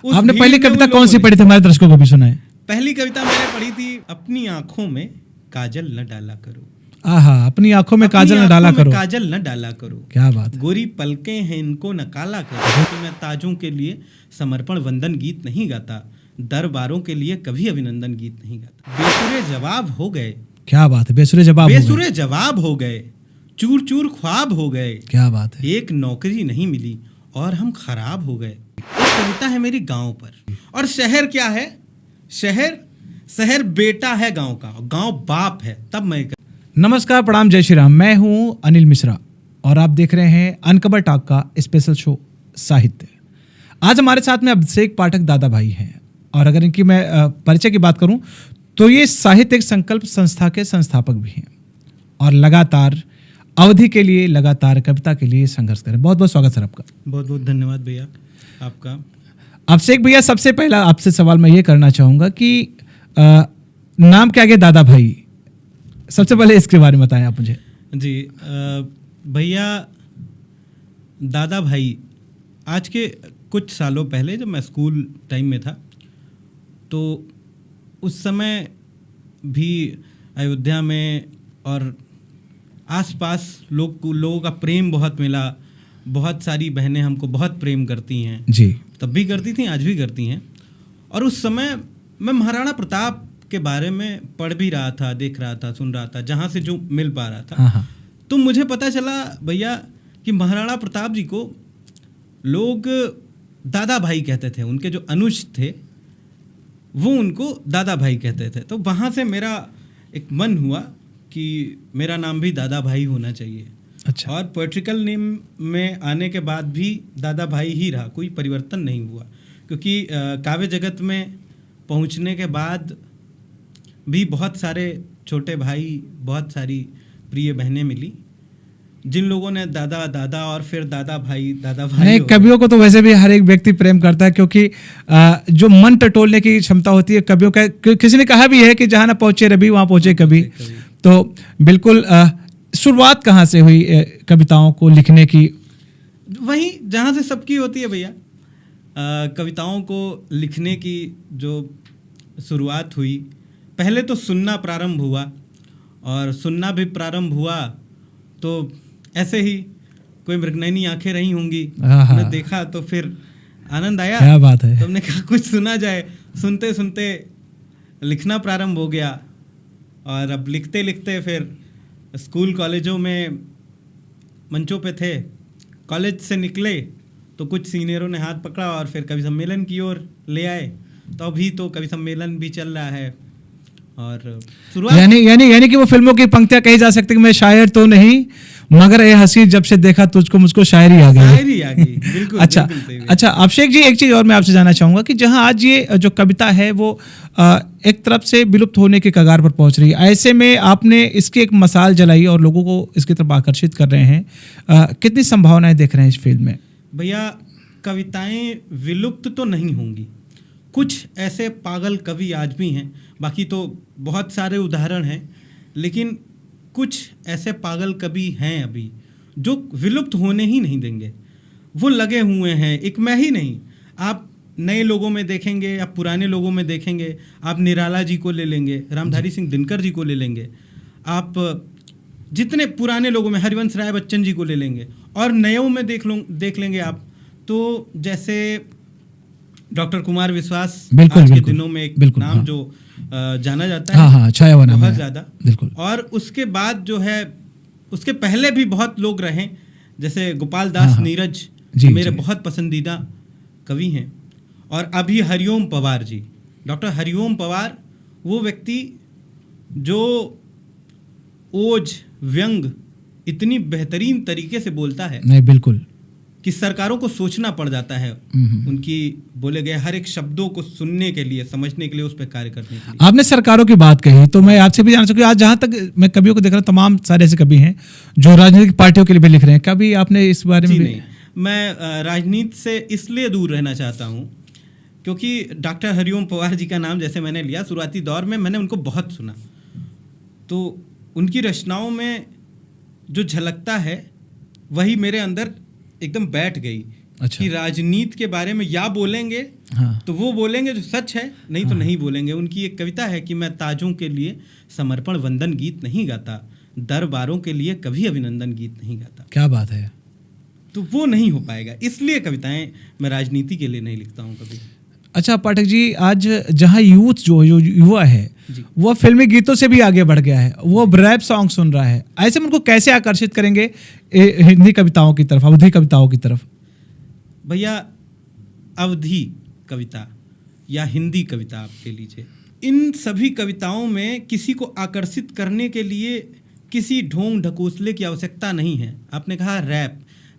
आपने पहली कविता कौन सी पढ़ी थी, हमारे दर्शकों को भी सुनाए। पहली कविता मैंने पढ़ी थी, अपनी आंखों में काजल न डाला करो। आहा, अपनी आंखों में काजल न डाला करो, काजल न डाला करो, क्या बात है। गोरी पलकें हैं इनको न काला करो। तो मैं ताजों के लिए समर्पण वंदन गीत नहीं गाता, दरबारों के लिए कभी अभिनंदन गीत नहीं गाता। बेसुरे जवाब हो गए, क्या बात है, बेसुरे जवाब हो गए, चूर चूर ख्वाब हो गए, क्या बात है। एक नौकरी नहीं मिली और हम खराब हो गए। एक कविता है मेरी गांव पर। और शहर क्या है, शहर बेटा है गांव का, गांव बाप है। तब मैं नमस्कार, प्रणाम, जय श्री राम। मैं हूं अनिल मिश्रा और आप देख रहे हैं अनकबर टॉक का स्पेशल शो साहित्य। आज हमारे साथ में अभिषेक पाठक दादा भाई हैं और अगर इनकी मैं परिचय की बात करूं तो ये साहित्य एक संकल्प संस्था के संस्थापक भी हैं और लगातार अवधि के लिए, लगातार कविता के लिए संघर्ष करें। बहुत बहुत स्वागत सर आपका। बहुत बहुत धन्यवाद भैया आपका। अभिषेक भैया, सबसे पहला आपसे सवाल मैं ये करना चाहूँगा कि नाम के आगे दादा भाई, सबसे पहले इसके बारे में बताएं आप मुझे। जी भैया, दादा भाई आज के कुछ सालों पहले जब मैं स्कूल टाइम में था तो उस समय भी अयोध्या में और आसपास लोगों का प्रेम बहुत मिला। बहुत सारी बहनें हमको बहुत प्रेम करती हैं जी, तब भी करती थी, आज भी करती हैं। और उस समय मैं महाराणा प्रताप के बारे में पढ़ भी रहा था, देख रहा था, सुन रहा था, जहाँ से जो मिल पा रहा था। हाँ। तो मुझे पता चला भैया कि महाराणा प्रताप जी को लोग दादा भाई कहते थे। उनके जो अनुज थे वो उनको दादा भाई कहते थे। तो वहाँ से मेरा एक मन हुआ कि मेरा नाम भी दादा भाई होना चाहिए। अच्छा। और पोएट्रिकल नेम में आने के बाद भी दादा भाई ही रहा, कोई परिवर्तन नहीं हुआ। क्योंकि काव्य जगत में पहुंचने के बाद भी बहुत सारे छोटे भाई, बहुत सारी प्रिय बहनें मिली जिन लोगों ने दादा दादा और फिर दादा भाई नहीं, कवियों को तो वैसे भी हर एक व्यक्ति प्रेम करता है क्योंकि जो मन टटोलने की क्षमता होती है कवियों का। किसी ने कहा भी है कि जहाँ ना पहुंचे रवि वहाँ पहुंचे कवि। तो बिल्कुल शुरुआत कहाँ से हुई कविताओं को लिखने की? वहीं जहाँ से सबकी होती है भैया। कविताओं को लिखने की जो शुरुआत हुई, पहले तो सुनना प्रारंभ हुआ और सुनना भी प्रारंभ हुआ तो ऐसे ही कोई मृगनयनी आंखें रही होंगी, मैंने देखा तो फिर आनंद आया। क्या बात है। तो हमने कहा कुछ सुना जाए। सुनते सुनते लिखना प्रारंभ हो गया और अब लिखते लिखते फिर स्कूल कॉलेजों में मंचों पे थे। कॉलेज से निकले तो कुछ सीनियरों ने हाथ पकड़ा और फिर कवि सम्मेलन की ओर ले आए। तो अभी तो कवि सम्मेलन भी चल रहा है और शुरुआत यानी कि वो फिल्मों की पंक्तियां कही जा सकती कि मैं शायर तो नहीं मगर ये हंसी जब से देखा तुझको मुझको शायरी आ गई। बिल्कुल। अच्छा अभिषेक जी, एक चीज और मैं आपसे जानना चाहूंगा कि जहां आज ये जो कविता है वो एक तरफ से विलुप्त होने के कगार पर पहुंच रही है, ऐसे में आपने इसकी एक मसाल जलाई और लोगों को इसकी तरफ आकर्षित कर रहे हैं। कितनी संभावनाएं देख रहे हैं इस फील्ड में? भैया, कविताएं विलुप्त तो नहीं होंगी। कुछ ऐसे पागल कवि आज भी हैं, बाकी तो बहुत सारे उदाहरण हैं, लेकिन कुछ ऐसे पागल कवि हैं अभी जो विलुप्त होने ही नहीं देंगे। वो लगे हुए हैं। एक मैं ही नहीं, आप नए लोगों में देखेंगे, आप पुराने लोगों में देखेंगे। आप निराला जी को ले लेंगे, रामधारी सिंह दिनकर जी को ले लेंगे, आप जितने पुराने लोगों में हरिवंश राय बच्चन जी को ले लेंगे और नयों में देख लेंगे आप तो जैसे डॉक्टर कुमार विश्वास आज के दिनों में एक नाम जो जाना जाता है। हाँ, छायावान बहुत ज़्यादा। बिल्कुल। और उसके बाद जो है उसके पहले भी बहुत लोग रहे, जैसे गोपाल दास नीरज मेरे बहुत पसंदीदा कवि हैं। और अभी हरिओम पवार जी, डॉक्टर हरिओम पवार, वो व्यक्ति जो ओज व्यंग इतनी बेहतरीन तरीके से बोलता है। नहीं, बिल्कुल, कि सरकारों को सोचना पड़ जाता है उनकी बोले गए हर एक शब्दों को सुनने के लिए, समझने के लिए, उस पर कार्य करने के लिए। आपने सरकारों की बात कही तो मैं आपसे भी जानना चाहूँगा, आज जहाँ तक मैं कवियों को देख रहा हूँ तमाम सारे ऐसे कवि हैं जो राजनीतिक पार्टियों के लिए भी लिख रहे हैं। कभी आपने इस बारे में? नहीं, मैं राजनीति से इसलिए दूर रहना चाहता हूँ क्योंकि डॉक्टर हरिओम पवार जी का नाम जैसे मैंने लिया, शुरुआती दौर में मैंने उनको बहुत सुना, तो उनकी रचनाओं में जो झलकता है वही मेरे अंदर एकदम बैठ गई अच्छा। कि राजनीति के बारे में या बोलेंगे हाँ। तो वो बोलेंगे जो सच है, नहीं तो नहीं बोलेंगे। उनकी एक कविता है कि मैं ताजों के लिए समर्पण वंदन गीत नहीं गाता, दरबारों के लिए कभी अभिनंदन गीत नहीं गाता। क्या बात है। तो वो नहीं हो पाएगा, इसलिए कविताएं मैं राजनीति के लिए नहीं लिखता हूँ कभी। अच्छा पाठक जी, आज जहाँ यूथ जो युवा है वो फिल्मी गीतों से भी आगे बढ़ गया है, वो रैप सॉन्ग सुन रहा है, ऐसे में उनको कैसे आकर्षित करेंगे हिंदी कविताओं की तरफ, अवधी कविताओं की तरफ? भैया, अवधी कविता या हिंदी कविता आप ले लीजिए, इन सभी कविताओं में किसी को आकर्षित करने के लिए किसी ढोंग ढकोसले की आवश्यकता नहीं है। आपने कहा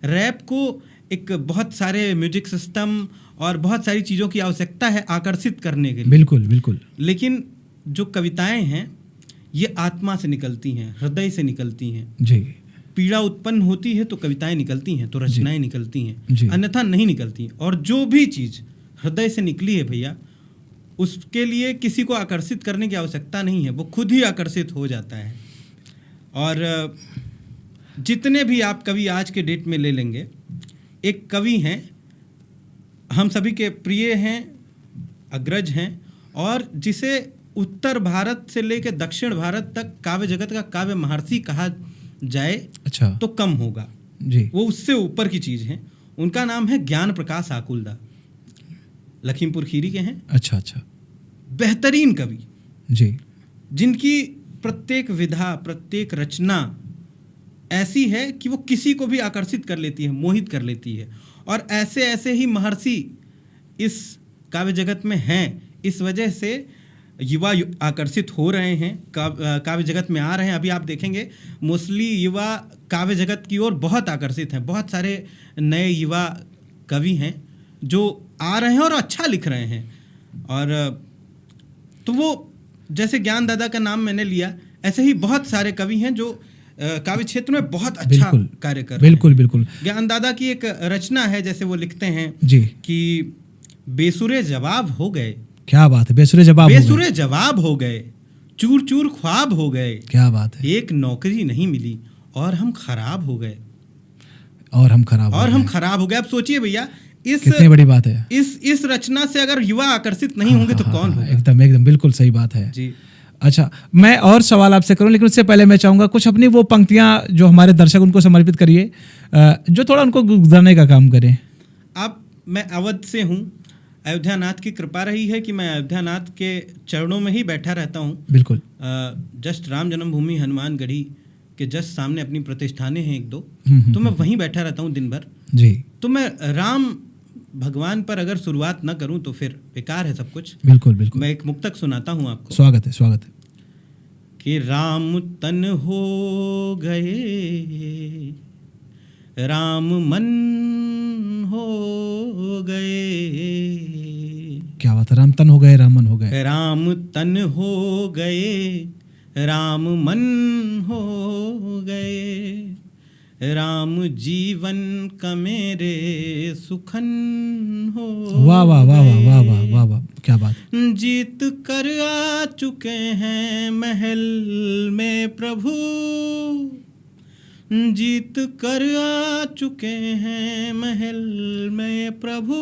रैप को एक बहुत सारे म्यूजिक सिस्टम और बहुत सारी चीज़ों की आवश्यकता है आकर्षित करने के लिए। बिल्कुल बिल्कुल। लेकिन जो कविताएं हैं ये आत्मा से निकलती हैं, हृदय से निकलती हैं जी। पीड़ा उत्पन्न होती है तो कविताएं निकलती हैं, तो रचनाएं निकलती हैं, अन्यथा नहीं निकलती। और जो भी चीज़ हृदय से निकली है भैया, उसके लिए किसी को आकर्षित करने की आवश्यकता नहीं है, वो खुद ही आकर्षित हो जाता है। और जितने भी आप कवि आज के डेट में ले लेंगे, एक कवि हैं हम सभी के प्रिय हैं, अग्रज हैं, और जिसे उत्तर भारत से लेकर दक्षिण भारत तक काव्य जगत का काव्य महर्षि कहा जाए अच्छा तो कम होगा जी। वो उससे ऊपर की चीज़ है। उनका नाम है ज्ञान प्रकाश आकुलदा, लखीमपुर खीरी के हैं। अच्छा अच्छा। बेहतरीन कवि जी, जिनकी प्रत्येक विधा, प्रत्येक रचना ऐसी है कि वो किसी को भी आकर्षित कर लेती है, मोहित कर लेती है। और ऐसे ऐसे ही महर्षि इस काव्य जगत में हैं, इस वजह से युवा आकर्षित हो रहे हैं, काव्य जगत में आ रहे हैं। अभी आप देखेंगे मोस्टली युवा काव्य जगत की ओर बहुत आकर्षित हैं। बहुत सारे नए युवा कवि हैं जो आ रहे हैं और अच्छा लिख रहे हैं। और तो वो जैसे ज्ञान दादा का नाम मैंने लिया, ऐसे ही बहुत सारे कवि हैं जो काव्य क्षेत्र में बहुत अच्छा कार्य कर रहे हैं। बिल्कुल बिल्कुल। ज्ञान दादा की एक रचना है, जैसे वो लिखते हैं जी कि बेसुरे जवाब हो गए। क्या बात है, बेसुरे जवाब हो गए, चूर चूर ख्वाब हो गए। क्या बात है। एक नौकरी नहीं मिली और हम खराब हो गए। हम खराब हो गए। अब सोचिए भैया, कितनी बड़ी बात है। इस रचना से अगर युवा आकर्षित नहीं होंगे तो कौन होगा? एकदम बिल्कुल सही बात है जी। अच्छा, मैं और सवाल आपसे करूं, लेकिन उससे पहले मैं चाहूंगा कुछ अपनी वो पंक्तियां जो हमारे दर्शक उनको समर्पित करिए, जो थोड़ा उनको गुजारने का काम करें। मैं अवध से हूँ। अयोध्यानाथ की कृपा रही है कि मैं अयोध्यानाथ के चरणों में ही बैठा रहता हूँ। बिल्कुल। जस्ट राम जन्मभूमि हनुमान गढ़ी के जस्ट सामने अपनी प्रतिष्ठानें हैं 1-2, तो मैं वहीं बैठा रहता हूँ दिन भर जी। तो मैं राम भगवान पर अगर शुरुआत न करूं तो फिर बेकार है सब कुछ। बिल्कुल बिल्कुल। मैं एक मुक्तक सुनाता हूं आपको। स्वागत है। कि राम तन हो गए, राम मन हो गए। क्या बात है। राम तन हो गए, राम मन हो गए। राम तन हो गए, राम मन हो गए। राम जीवन का मेरे सुखन हो। वाह वाह वाह वाह वाह वाह वाह वाह, क्या बात। जीत कर आ चुके हैं महल में प्रभु, जीत कर आ चुके हैं महल में प्रभु।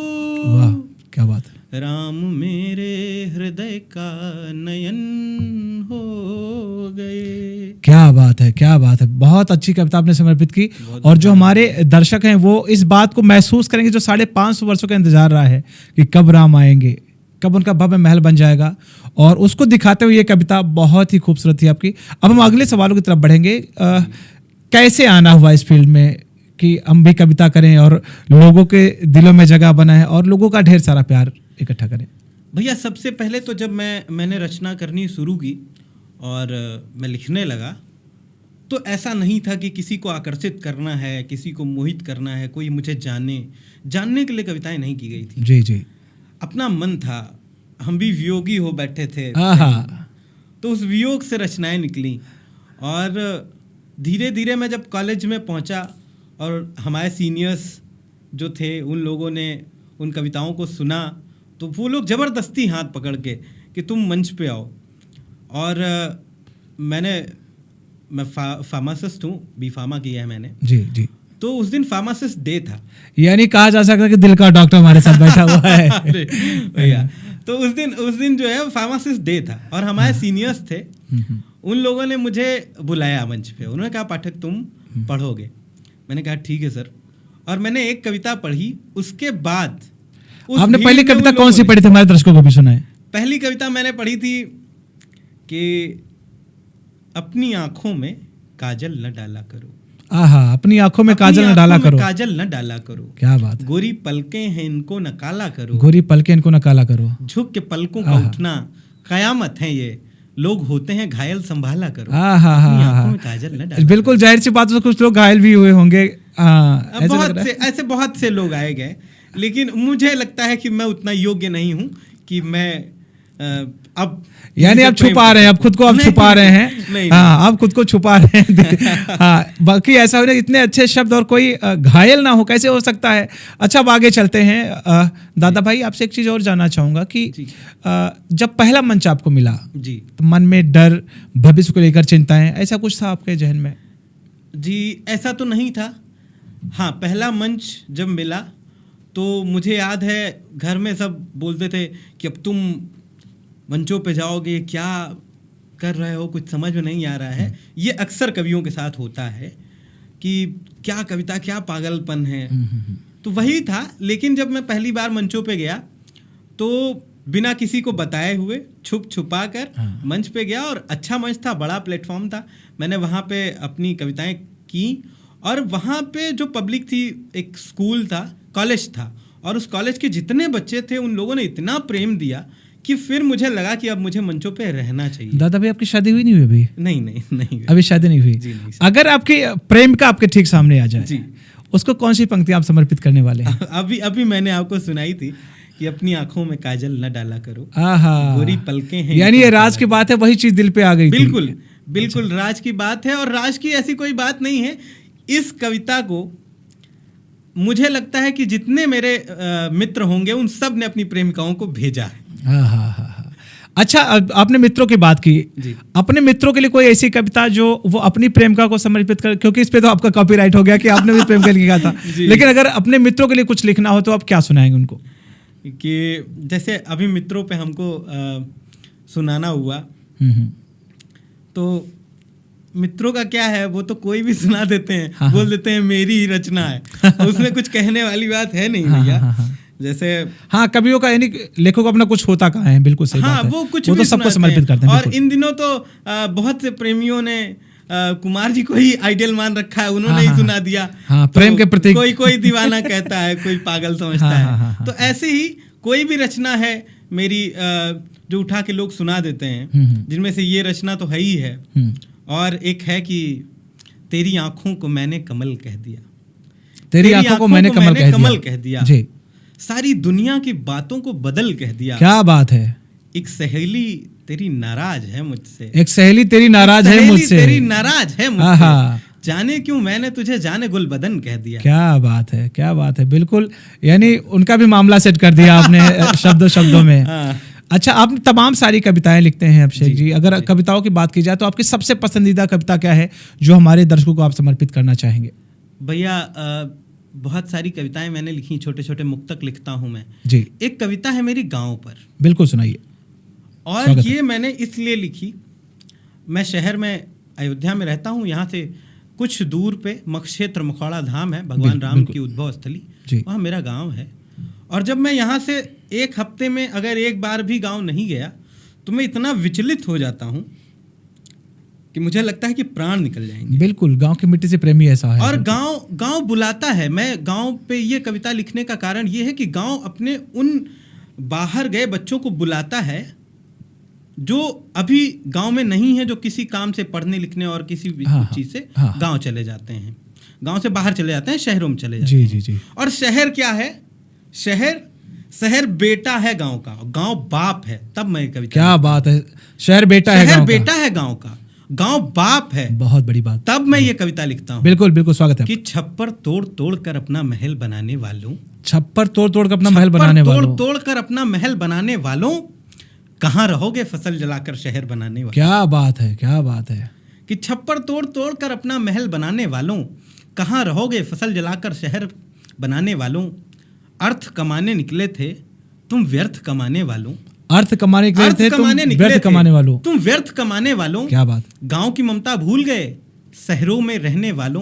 वाह, क्या बात है। राम मेरे हृदय का नयन हो गए। क्या बात है, क्या बात है। बहुत अच्छी कविता आपने समर्पित की। और जो हमारे दर्शक हैं वो इस बात को महसूस करेंगे, जो 550 वर्षों का इंतजार रहा है कि कब राम आएंगे, कब उनका भव्य महल बन जाएगा, और उसको दिखाते हुए ये कविता बहुत ही खूबसूरत थी आपकी। अब हम अगले सवालों की तरफ बढ़ेंगे। कैसे आना हुआ इस फील्ड में कि हम भी कविता करें और लोगों के दिलों में जगह बनाएं और लोगों का ढेर सारा प्यार इकट्ठा करें? भैया, सबसे पहले तो जब मैंने रचना करनी शुरू की और मैं लिखने लगा, तो ऐसा नहीं था कि किसी को आकर्षित करना है, किसी को मोहित करना है, कोई मुझे जानने के लिए कविताएं नहीं की गई थी। जी जी। अपना मन था, हम भी वियोगी हो बैठे थे, तो उस वियोग से रचनाएं निकली। और धीरे धीरे मैं जब कॉलेज में पहुंचा और हमारे सीनियर्स जो थे उन लोगों ने उन कविताओं को सुना, तो वो लोग ज़बरदस्ती हाथ पकड़ के कि तुम मंच पे आओ। और मैं फार्मासिस्ट हूँ, B.Pharma किया है मैंने। जी जी। तो उस दिन फार्मासिस्ट डे था। यानी कहा जा सकता है कि दिल का डॉक्टर हमारे साथ बैठा हुआ है। अरे भैया, तो उस दिन जो है फार्मासिस्ट डे था और हमारे सीनियर्स थे, उन लोगों ने मुझे बुलाया मंच पे। उन्होंने कहा पाठक तुम पढ़ोगे। मैंने कहा ठीक है सर, और मैंने एक कविता पढ़ी। उसके बाद आपने पहली कविता कौन सी पढ़ी थी, हमारे दर्शकों को भी सुनाए? पहली कविता मैंने पढ़ी थी कि अपनी आंखों में काजल न डाला करो। आहा, अपनी आंखों में काजल न डाला करो। काजल न डाला करो, क्या बात है। गोरी पलकें हैं इनको न काला करो। गोरी पलकें इनको न काला करो। झुक के पलकों का उठना कयामत है ये, लोग होते हैं घायल संभाला करो। अपनी आंखों में काजल न डाला। बिल्कुल जाहिर सी बात है, कुछ लोग घायल भी हुए होंगे। ऐसे बहुत से लोग आए गए, लेकिन मुझे लगता है कि मैं उतना योग्य नहीं हूँ कि मैं अब यानी आप छुपा रहे हैं, अब खुद को आप छुपा रहे हैं। हाँ, आप खुद को छुपा रहे हैं। हाँ, बाकी ऐसा हो रहा है इतने अच्छे शब्द और कोई घायल ना हो, कैसे हो सकता है। अच्छा, अब आगे चलते हैं। दादा भाई, आपसे एक चीज और जानना चाहूंगा कि जब पहला मंच आपको मिला जी, तो मन में डर, भविष्य को लेकर चिंताएं, ऐसा कुछ था आपके जहन में? जी, ऐसा तो नहीं था। हाँ, पहला मंच जब मिला तो मुझे याद है घर में सब बोलते थे कि अब तुम मंचों पे जाओगे, क्या कर रहे हो, कुछ समझ में नहीं आ रहा है। ये अक्सर कवियों के साथ होता है कि क्या कविता, क्या पागलपन है। तो वही था। लेकिन जब मैं पहली बार मंचों पे गया तो बिना किसी को बताए हुए छुप छुपा कर मंच पे गया, और अच्छा मंच था, बड़ा प्लेटफॉर्म था। मैंने वहाँ पे अपनी कविताएं की, और वहाँ पे जो पब्लिक थी, एक स्कूल था, कॉलेज था, और उस कॉलेज के जितने बच्चे थे उन लोगों ने इतना प्रेम दिया कि फिर मुझे लगा कि अब मुझे मंचों पे रहना चाहिए। दादा भाई, आपकी शादी हुई नहीं हुई अभी? नहीं अभी शादी नहीं हुई जी, नहीं। अगर आपकी प्रेमिका आपके ठीक सामने आ जाए जी, उसको कौन सी पंक्ति आप समर्पित करने वाले हैं? अभी मैंने आपको सुनाई थी कि अपनी आंखों में काजल न डाला करो, आहा, गोरी पलकें हैं। यानी ये राज की बात है, वही चीज दिल पे आ गई। बिल्कुल राज की बात है, और राज की ऐसी कोई बात नहीं है। इस कविता को मुझे लगता है कि जितने मेरे मित्र होंगे उन सब ने अपनी प्रेमिकाओं को भेजा है। अच्छा, आपने मित्रों की बात की जी। अपने मित्रों के लिए कोई ऐसी कविता जो वो अपनी प्रेमिका को समर्पित कर, क्योंकि इस पे तो आपका कॉपीराइट हो गया कि आपने भी प्रेम के लिए लिखा था। लेकिन अगर अपने मित्रों के लिए कुछ लिखना हो तो आप क्या सुनाएंगे उनको? कि जैसे अभी मित्रों पे हमको सुनाना हुआ, तो मित्रों का क्या है, वो तो कोई भी सुना देते हैं। हाँ, बोल देते हैं मेरी ही रचना है, उसमें कुछ कहने वाली बात है नहीं भैया। जैसे हाँ, कवियों का यानी लेखकों को अपना कुछ होता कहाँ है। बिल्कुल सही बात है। वो कुछ वो भी तो सबको समर्पित करते हैं। और इन दिनों तो बहुत से प्रेमियों ने कुमार जी को ही आइडियल मान रखा है, उन्होंने ही सुना दिया। प्रेम के प्रति कोई दीवाना कहता है, कोई पागल समझता है। तो ऐसे ही कोई भी रचना है मेरी जो उठा के लोग सुना देते हैं, जिनमें से ये रचना तो है ही है। और एक है कि तेरी आंखों को मैंने कमल कह दिया, तेरी आंखों को मैंने कमल कह दिया जी, सारी दुनिया की बातों को बदल कह दिया। क्या बात है। एक सहेली तेरी नाराज है मुझसे, एक सहेली तेरी नाराज है मुझसे, तेरी नाराज है मुझसे, जाने क्यों मैंने तुझे जाने गुल बदन कह दिया। क्या बात है, क्या बात है। बिल्कुल, यानी उनका भी मामला सेट कर दिया आपने शब्दों में। अच्छा, आप तमाम सारी कविताएं लिखते हैं अभिषेक जी। अगर कविताओं की बात की जाए तो आपकी सबसे पसंदीदा कविता क्या है जो हमारे दर्शकों को आप समर्पित करना चाहेंगे? भैया, बहुत सारी कविताएं मैंने लिखी, छोटे छोटे मुक्तक लिखता हूं मैं जी। एक कविता है मेरी गांव पर। बिल्कुल सुनाइए। और ये मैंने इसलिए लिखी, मैं शहर में अयोध्या में रहता हूँ, यहाँ से कुछ दूर पे मक्षेत्र मखौड़ा धाम है, भगवान राम की उद्भव स्थली, वहाँ मेरा गाँव है। और जब मैं यहाँ से एक हफ्ते में अगर एक बार भी गांव नहीं गया तो मैं इतना विचलित हो जाता हूँ कि मुझे लगता है कि प्राण निकल जाएंगे। बिल्कुल, गांव की मिट्टी से प्रेमी ऐसा है। और गांव बुलाता है। मैं गांव पे ये कविता लिखने का कारण ये है कि गांव अपने उन बाहर गए बच्चों को बुलाता है जो अभी गांव में नहीं है, जो किसी काम से, पढ़ने लिखने और किसी चीज से गांव चले जाते हैं, गांव से बाहर चले जाते हैं, शहरों में चले जाते हैं। जी। और शहर क्या है? शहर बेटा है गांव का, गांव बाप है। तब मैं कविता, क्या बात है, शहर बेटा है गांव का, गांव बाप है, बहुत बड़ी बात। तब मैं ये कविता लिखता हूँ। बिल्कुल स्वागत है। कि छप्पर तोड़ तोड़ कर अपना महल बनाने वालों, छप्पर तोड़ तोड़ कर अपना महल बनाने वालों, कहाँ रहोगे फसल जलाकर शहर बनाने वालों। क्या बात है, क्या बात है। कि छप्पर तोड़ तोड़ कर अपना महल बनाने वालों, कहाँ रहोगे फसल जलाकर शहर बनाने वालों, अर्थ कमाने निकले थे तुम व्यर्थ कमाने वालों। अर्थ कमाने के लिए थे तुम व्यर्थ कमाने वालों। तुम व्यर्थ कमाने वालों। क्या बात। गांव की ममता भूल गए शहरों में रहने वालों।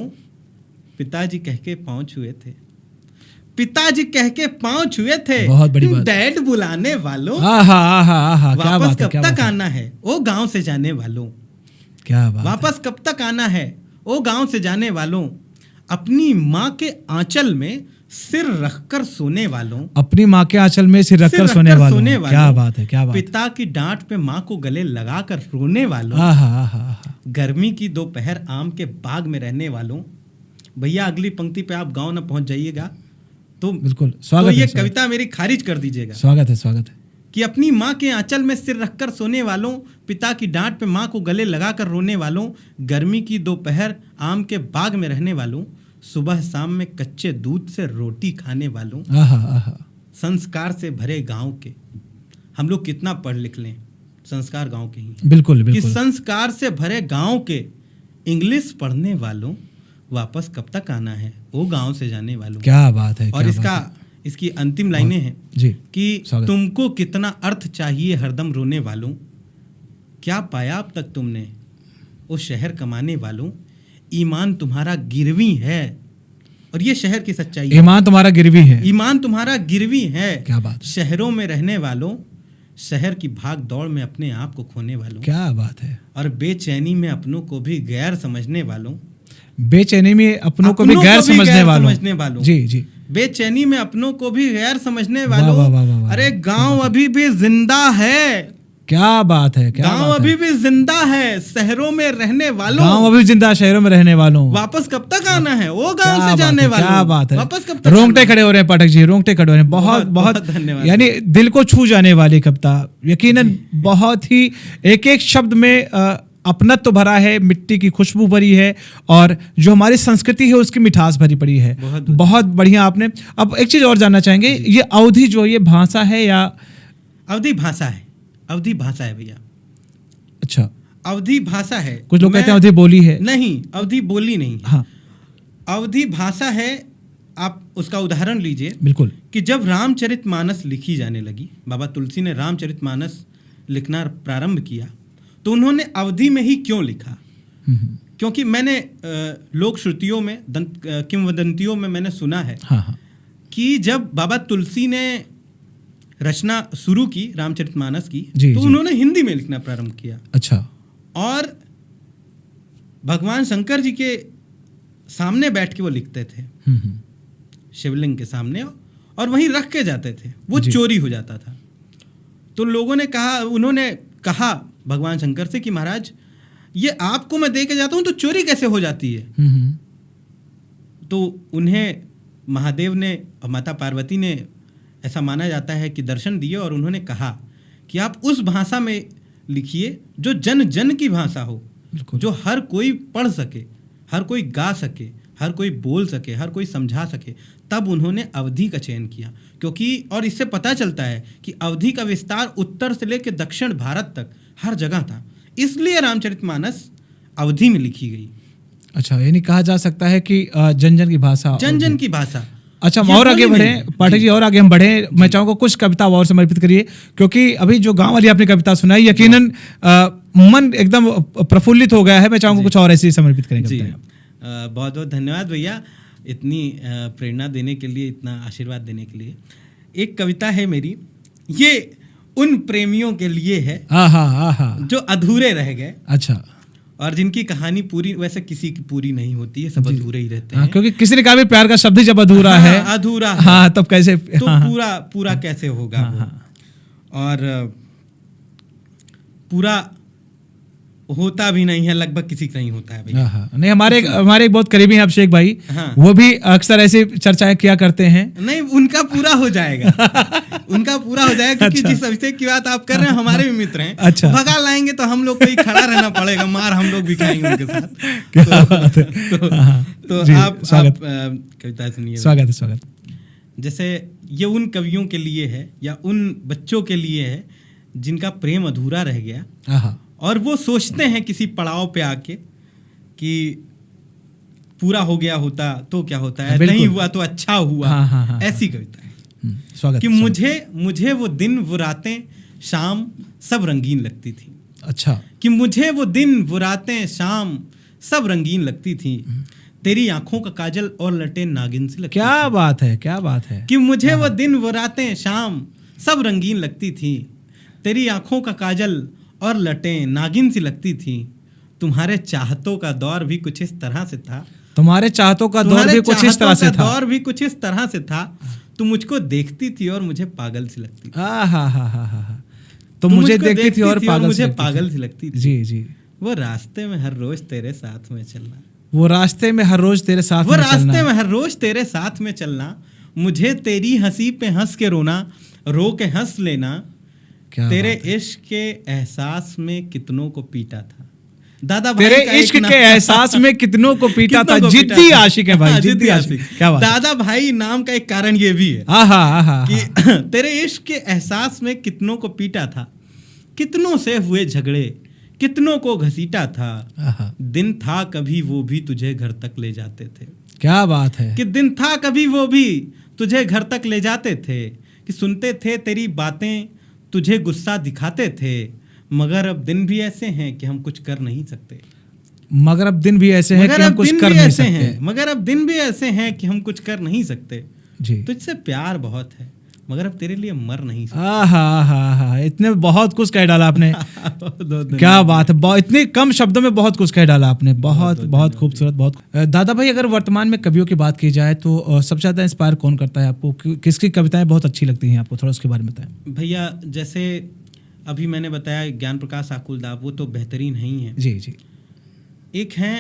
पिताजी कह के पांव छुए थे, पिताजी कह के पांव छुए थे। बहुत बड़ी बात। डैड बुलाने वालों। आहा आहा आहा, क्या वापस बात है, कब क्या तक बात है। आना है ओ गांव से जाने वालों। क्या बात है। वापस कब तक आना है ओ गांव से जाने वालों। अपनी माँ के आंचल में सिर रखकर सोने वालों। अपनी माँ के आंचल में सिर रखकर सोने वालों। क्या बात है, क्या बात है। पिता की डांट पे माँ को गले लगाकर रोने वालों। आहा आहा आहा। गर्मी की दोपहर आम के बाग में रहने वालों। भैया अगली पंक्ति पे आप गांव ना पहुंच जाइएगा तो बिल्कुल स्वागत तो ये है, स्वागत। कविता मेरी खारिज कर दीजिएगा। स्वागत है, स्वागत है। कि अपनी माँ के आंचल में सिर रखकर सोने वालों, पिता की डांट पे माँ को गले लगाकर रोने वालों, गर्मी की दोपहर आम के बाग में रहने वालों, सुबह शाम में कच्चे दूध से रोटी खाने वालों, आहा आहा। संस्कार से भरे गांव के। हम लोग कितना पढ़ लिख लें, संस्कार गांव के ही हैं। बिल्कुल कि बिल्कुल। संस्कार से भरे गांव के, इंग्लिश पढ़ने वालों, वापस कब तक आना है वो गांव से जाने वालों। क्या बात है। और क्या इसका बात इसकी अंतिम लाइनें हैं जी। कि स्वागत। तुमको कितना अर्थ चाहिए हरदम रोने वालों। क्या पाया अब तक तुमने वो शहर कमाने वालों। ईमान तुम्हारा गिरवी है। और ये शहर की सच्चाई है। ईमान तुम्हारा गिरवी है। ईमान तुम्हारा गिरवी है। क्या बात। शहरों में रहने वालों, शहर की भाग दौड़ में अपने आप को खोने वालों। क्या बात है। और बेचैनी में अपनों को भी गैर समझने वालों। बेचैनी में अपनों को भी गैर समझने वालों। जी जी। बेचैनी में अपनों को भी गैर समझने वाह, वालों। वाह, वाह, वाह, वाह। अरे गांव अभी भी जिंदा है। क्या बात है। क्या गांव बात अभी है। भी जिंदा है शहरों में रहने वालों। गांव अभी जिंदा, शहरों में रहने वालों। वापस कब तक आना है वो क्या गांव से बात जाने है, वालों। क्या बात है। वापस कब तक रोंगटे आना है? खड़े हो रहे हैं पाठक जी, रोंगटे खड़े हो रहे हैं। बहुत बहुत बहुत धन्यवाद। यानी दिल को छू जाने वाली कविता। यकीनन बहुत ही एक एक शब्द में अपनत्व तो भरा है, मिट्टी की खुशबू भरी है और जो हमारी संस्कृति है उसकी मिठास भरी पड़ी है। बहुत बढ़िया आपने। अब एक चीज और जानना चाहेंगे, ये अवधि जो ये भाषा है या अवधि भाषा है। अवधि भाषा है भैया। अच्छा, अवधि भाषा है। कुछ लोग कहते हैं अवधि बोली है। नहीं, अवधि बोली नहीं। हाँ, अवधि भाषा है। आप उसका उदाहरण लीजिए बिल्कुल। कि जब रामचरितमानस लिखी जाने लगी, बाबा तुलसी ने रामचरितमानस लिखना प्रारंभ किया तो उन्होंने अवधि में ही क्यों लिखा। क्योंकि मैंने लोक श्रुतियों में, किंवदंतियों में मैंने सुना है हाँ हाँ। कि जब बाबा तुलसी ने रचना शुरू की रामचरितमानस की जी, तो जी। उन्होंने हिंदी में लिखना प्रारंभ किया। अच्छा। और भगवान शंकर जी के सामने बैठ के वो लिखते थे, शिवलिंग के सामने, और वहीं रख के जाते थे। वो जी। चोरी हो जाता था। तो लोगों ने कहा, उन्होंने कहा भगवान शंकर से कि महाराज ये आपको मैं दे के जाता हूँ तो चोरी कैसे हो जाती है। तो उन्हें महादेव ने और माता पार्वती ने, ऐसा माना जाता है कि दर्शन दिए और उन्होंने कहा कि आप उस भाषा में लिखिए जो जन जन की भाषा हो, जो हर कोई पढ़ सके, हर कोई गा सके, हर कोई बोल सके, हर कोई समझा सके। तब उन्होंने अवधि का चयन किया। क्योंकि और इससे पता चलता है कि अवधि का विस्तार उत्तर से लेकर दक्षिण भारत तक हर जगह था, इसलिए रामचरितमानस अवधि में लिखी गई। अच्छा, यानी कहा जा सकता है कि जन जन की भाषा, जन जन की भाषा। अच्छा, हम और आगे बढ़े पाठक जी, और आगे हम बढ़े। मैं चाहूँगा कुछ कविता और समर्पित करिए, क्योंकि अभी जो गांव वाली आपने कविता सुनाई यकीनन मन एकदम प्रफुल्लित हो गया है। मैं चाहूँगा कुछ और ऐसे समर्पित करेंगे। जी, बहुत बहुत धन्यवाद भैया, इतनी प्रेरणा देने के लिए, इतना आशीर्वाद देने के लिए। एक कविता है मेरी, ये उन प्रेमियों के लिए है जो अधूरे रह गए। अच्छा। और जिनकी कहानी पूरी, वैसे किसी की पूरी नहीं होती है, सब अधूरे ही रहते हैं। क्योंकि किसी ने कहा भी प्यार का शब्द ही जब अधूरा है, अधूरा है, हाँ, तब कैसे तो पूरा कैसे होगा वो। और पूरा होता भी नहीं है, लगभग किसी का नहीं होता है भैया। नहीं, हमारे एक बहुत करीबी हैं अभिषेक भाई। वो भी अक्सर ऐसी चर्चाएं किया करते हैं। नहीं, उनका पूरा हो जाएगा। उनका पूरा हो जाएगा, क्योंकि अच्छा। जिस अभिषेक की बात आप कर रहे हैं हमारे भी मित्र हैं। अच्छा। भगा लाएंगे तो हम लोग को ही खड़ा रहना पड़ेगा, मार हम लोग भी खाएंगे उनके साथ। क्या बात है। तो जी, आप कविता सुनिए। स्वागत। जैसे ये उन कवियों के लिए है या उन बच्चों के लिए है जिनका प्रेम अधूरा रह गया, और वो सोचते हैं किसी पड़ाव पे आके कि पूरा हो गया होता तो क्या होता है, हाँ, बिल्कुल। नहीं हुआ तो अच्छा हुआ। हाँ, हाँ, हाँ, ऐसी कविता है स्वागत कि स्वागत। मुझे वो दिन वो रातें शाम सब रंगीन लगती थी। अच्छा, कि मुझे वो दिन वो रातें शाम सब रंगीन लगती थी, तेरी आंखों का काजल और लटे नागिन सी लगती क्या थी। बात है, क्या बात है। कि मुझे वो दिन वो रातें शाम सब रंगीन लगती थी, तेरी आंखों का काजल और लटें नागिन सी लगती थी, तुम्हारे चाहतों का दौर भी कुछ इस तरह से था, तुम्हारे चाहतों का दौर भी कुछ इस तरह से था। दौर भी कुछ इस तरह से था, तू मुझको देखती थी और मुझे पागल सी लगती थी। हा। तो तू मुझे मुझको देखती थी और पागल मुझे सी लगती पागल थी। सी लगती थी। जी जी। वो रास्ते में हर रोज तेरे साथ में चलना, वो रास्ते में हर रोज तेरे साथ वो में रास्ते चलना। में हर रोज तेरे साथ में चलना, मुझे तेरी हंसी पे हंस के रोना, रो के हंस लेना, क्या तेरे बात है। इश्क के एहसास में कितनों को पीटा था। दादा भाई तेरे का एक इश्क नाम- के एहसास में कितनों को पीटा कितनों था। को जिद्दी पीटा था। आशिक है भाई, हाँ, जिद्दी आशिक। क्या बात है। दादा भाई नाम का एक कारण ये भी है आहा कि तेरे इश्क के एहसास में कितनों को पीटा था, कितनों से हुए झगड़े, कितनों को घसीटा था, आहा। दिन था कभी वो भी तुझे घर तक ले जाते थे। क्या बात है। कि दिन था कभी वो भी तुझे घर तक ले जाते थे, कि सुनते थे तेरी बातें तुझे गुस्सा दिखाते थे, मगर अब दिन भी ऐसे हैं कि हम कुछ कर नहीं सकते। मगर अब दिन भी ऐसे हैं कि हम कुछ कर नहीं सकते। मगर अब दिन भी ऐसे हैं कि हम कुछ कर नहीं सकते। जी। तुझसे प्यार बहुत है मगर अब तेरे लिए मर नहीं सकते। आहा, इतने बहुत कुछ कह डाला आपने। क्या बात है, इतने कम शब्दों में बहुत कुछ कह डाला आपने। बहुत खूबसूरत, बहुत। दादा भाई, अगर वर्तमान में कवियों की बात की जाए तो सबसे ज्यादा इंस्पायर कौन करता है आपको? किसकी कविताएं बहुत अच्छी लगती हैं आपको? थोड़ा उसके बारे में बताएं भैया। जैसे अभी मैंने बताया ज्ञान प्रकाश आकुलदा, वो तो बेहतरीन ही है। जी जी एक हैं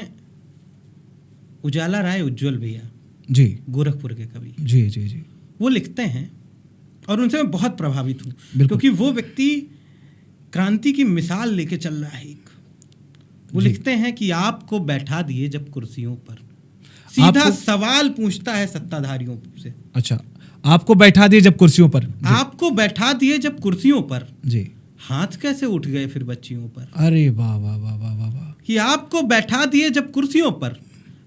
उजाला राय उज्जवल भैया, जी गोरखपुर के कवि। जी जी जी। वो लिखते हैं और उनसे मैं बहुत प्रभावित हूँ, बिल्कुल। क्योंकि वो व्यक्ति क्रांति की मिसाल लेके चल रहा है एक। वो जी। लिखते हैं कि आपको बैठा दिए जब कुर्सियों पर, सीधा सवाल पूछता है सत्ताधारियों से। अच्छा, आपको बैठा दिए जब कुर्सियों पर। आपको बैठा दिए जब कुर्सियों पर, जी। हाथ कैसे उठ गए फिर बच्चियों पर। अरे वाह वाह वाह वाह वाह वाह। कि आपको बैठा दिए जब कुर्सियों पर,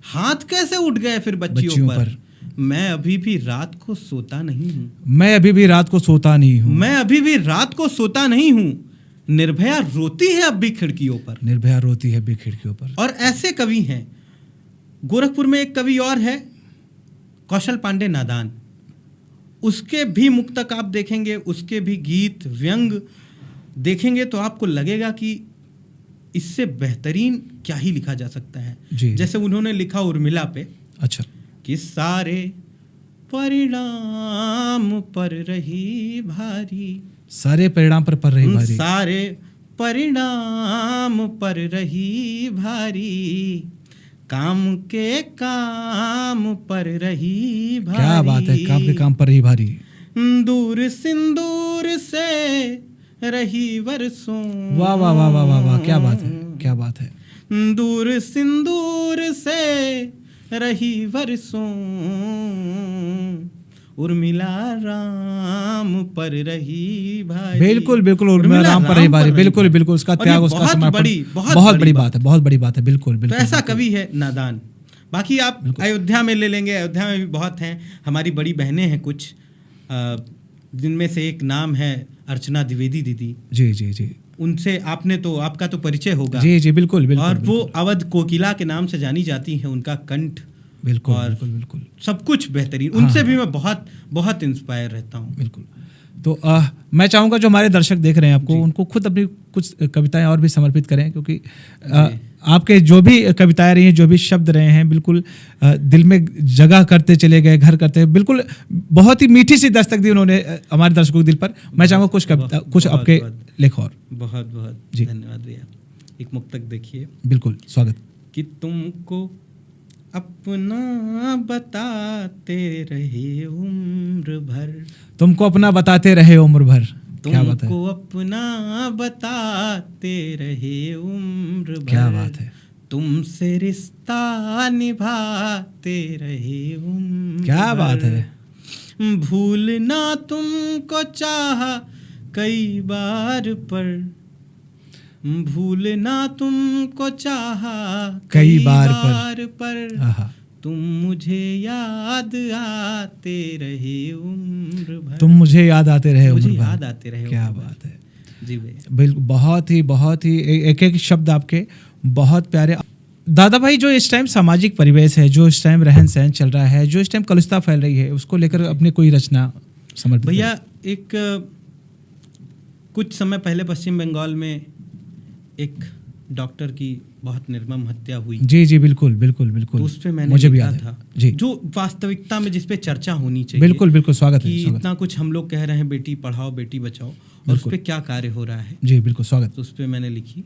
हाथ कैसे उठ गए फिर बच्चियों पर। मैं अभी भी रात को सोता नहीं हूँ, मैं अभी भी रात को सोता नहीं हूँ, मैं अभी भी रात को सोता नहीं हूँ, निर्भया रोती है अब भी खिड़कियों पर। निर्भया रोती है भी खिड़कियों पर। और ऐसे कवि हैं। गोरखपुर में एक कवि और है, कौशल पांडे नादान। उसके भी मुक्तक आप देखेंगे, उसके भी गीत व्यंग देखेंगे तो आपको लगेगा कि इससे बेहतरीन क्या ही लिखा जा सकता है। जी। जैसे उन्होंने लिखा उर्मिला पे, अच्छा, कि सारे परिणाम पर रही भारी, सारे परिणाम पर रही भारी, सारे परिणाम पर रही भारी, काम के काम पर रही भारी। क्या बात है, काम के काम पर रही भारी। दूर सिंदूर से रही वर्षों। वाह वाह वाह वाह वाह वाह, क्या बात है, क्या बात है। दूर सिंदूर से रही वर्षों, उर्मिला राम पर रही भारी। बिल्कुल बिल्कुल, उर्मिला राम पर रही भारी। बिल्कुल बिल्कुल, उसका त्याग, उसका समर्पण बहुत बड़ी बात है, बहुत बड़ी बात है। बिल्कुल तो बिल्कुल। ऐसा कवि है नादान। बाकी आप अयोध्या में ले लेंगे, अयोध्या में भी बहुत हैं। हमारी बड़ी बहनें हैं कुछ, जिनमें से एक नाम है अर्चना द्विवेदी दीदी। जी जी जी। उनसे आपका तो परिचय होगा। जी जी बिल्कुल बिल्कुल। और वो अवध कोकिला के नाम से जानी जाती हैं। उनका कंठ बिल्कुल और बिल्कुल बिल्कुल सब कुछ बेहतरीन। उनसे भी मैं बहुत बहुत इंस्पायर रहता हूँ। बिल्कुल। तो मैं चाहूँगा जो हमारे दर्शक देख रहे हैं आपको, उनको खुद अपनी कुछ कविताएं और भी समर्पित करें, क्योंकि आपके जो भी कविताएं रही हैं, जो भी शब्द रहे हैं, बिल्कुल दिल में जगह करते चले गए, घर करते, बिल्कुल बहुत ही मीठी सी दस्तक दी उन्होंने हमारे दर्शकों के दिल पर। मैं चाहूँगा कुछ कविता, कुछ आपके लेख और। बहुत बहुत जी धन्यवाद भैया। एक मुक्तक देखिए। बिल्कुल, स्वागत। कि तुमको अपना बताते रहे उम्र भर, तुमको अपना बताते रहे उम्र भर। क्या बात है, तुमको अपना बताते रहे उम्र भर। क्या बात है, तुमसे रिश्ता निभाते रहे उम्र। क्या बात है। भूलना तुमको चाहा कई बार पर, भूलना तुमको चाहा कई बार पर तुम मुझे याद आते रहे उम्र भर। तुम मुझे याद आते रहे मुझे उम्र भर। याद आते रहे क्या उम्र भर। बात है। जी भैया। बिल्कुल, बहुत ही एक एक शब्द आपके बहुत प्यारे। दादा भाई, जो इस टाइम सामाजिक परिवेश है, जो इस टाइम रहन सहन चल रहा है, जो इस टाइम कलुषता फैल रही है, उसको लेकर अपनी कोई रचना समर्पित भैया एक कुछ समय पहले पश्चिम बंगाल में एक डॉक्टर की बहुत निर्मम हत्या हुई। जी जी, बिल्कुल बिल्कुल बिल्कुल, तो उस पे मैंने मुझे भी लिखा याद है था जी। जो वास्तविकता में जिस पे चर्चा होनी चाहिए। बिल्कुल बिल्कुल, स्वागत है, कि स्वागत। इतना कुछ हम लोग कह रहे हैं बेटी पढ़ाओ बेटी बचाओ, और उस पे क्या कार्य हो रहा है। जी बिल्कुल, स्वागत। तो उस पे मैंने लिखी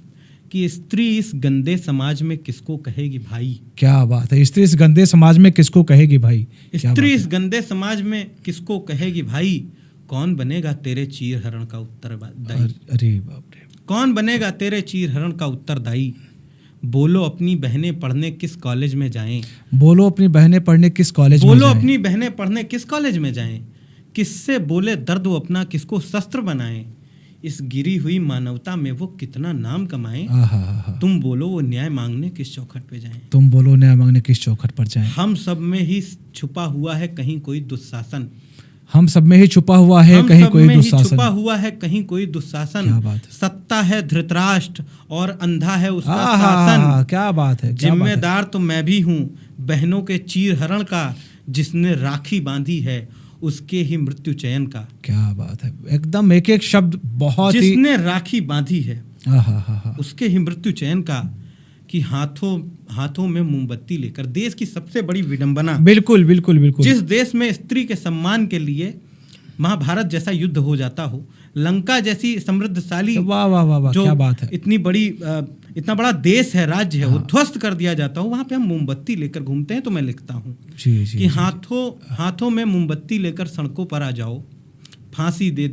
कि स्त्री इस गंदे समाज में किसको कहेगी भाई। क्या बात है। स्त्री इस गंदे समाज में किसको कहेगी भाई। स्त्री इस गंदे समाज में किसको कहेगी भाई। कौन बनेगा तेरे चीर हरण का उत्तरदायी। अरे बाप रे। कौन बनेगा तेरे चीर हरण का उत्तरदायी। बोलो अपनी बहनें पढ़ने किस कॉलेज में जाएं। बोलो अपनी बहनें पढ़ने किस कॉलेज में बोलो जाएं। अपनी बहनें पढ़ने किस कॉलेज में जाएं। किससे बोले दर्द वो अपना किसको शस्त्र बनाएं। इस गिरी हुई मानवता में वो कितना नाम कमाएं। तुम बोलो वो न्याय मांगने किस चौखट पे जाएं। तुम बोलो न्याय मांगने किस चौखट पर जाएं। हम सब में ही छुपा हुआ है कहीं कोई दुशासन। हम सब में ही छुपा हुआ है कहीं कोई दुशासन। छुपा हुआ है कहीं कोई दुशासन। क्या बात है। सत्ता है धृतराष्ट्र और अंधा है उसका शासन। क्या बात है। जिम्मेदार तो मैं भी हूँ बहनों के चीर हरण का। जिसने राखी बांधी है उसके ही मृत्यु चयन का। क्या बात है। एकदम एक एक शब्द बहुत ही। जिसने राखी बांधी है उसके ही मृत्यु चयन का। कि हाथों में मोमबत्ती लेकर देश की सबसे बड़ी विडंबना। बिल्कुल बिल्कुल बिल्कुल। जिस देश में स्त्री के सम्मान के लिए महाभारत जैसा युद्ध हो जाता हो, लंका जैसी समृद्धशाली वाह वाह वाह वाह, क्या बात है। इतना बड़ा देश है, राज्य है, वो ध्वस्त कर दिया जाता हो, वहां पे हम मोमबत्ती लेकर घूमते हैं। तो मैं लिखता हूँ कि हाथों में मोमबत्ती लेकर सड़कों पर आ जाओ। फांसी दे